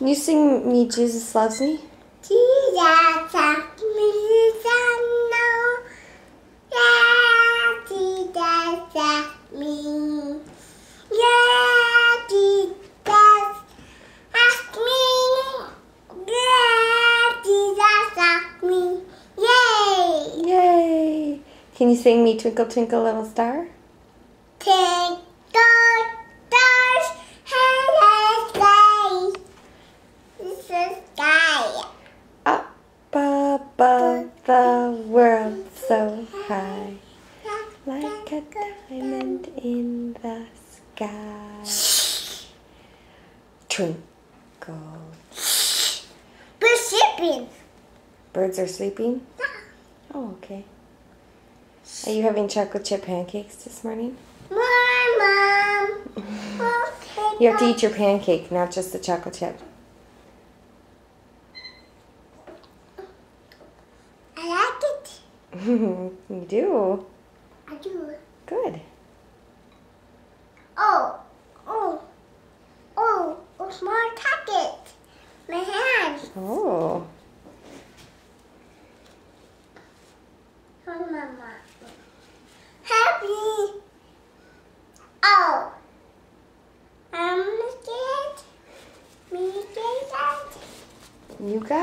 Can you sing me Jesus Loves Me? Jesus loves me, no. Yeah, Jesus loves me. Yeah, Jesus loves me. Yeah, Jesus loves me. Yay! Yay! Can you sing me Twinkle Twinkle Little Star? Take the stars and the sky. Up above the world so high, like a diamond in the sky. Twinkle. We're sleeping. Birds are sleeping? Oh, okay. Are you having chocolate chip pancakes this morning? More, Mom. Okay, You have to eat your pancake, not just the chocolate chip. I like it. You do? I do. Good. Oh, small pocket. My hand. Oh. Oh, Mama. Happy. Oh. I'm scared. Me get that. You got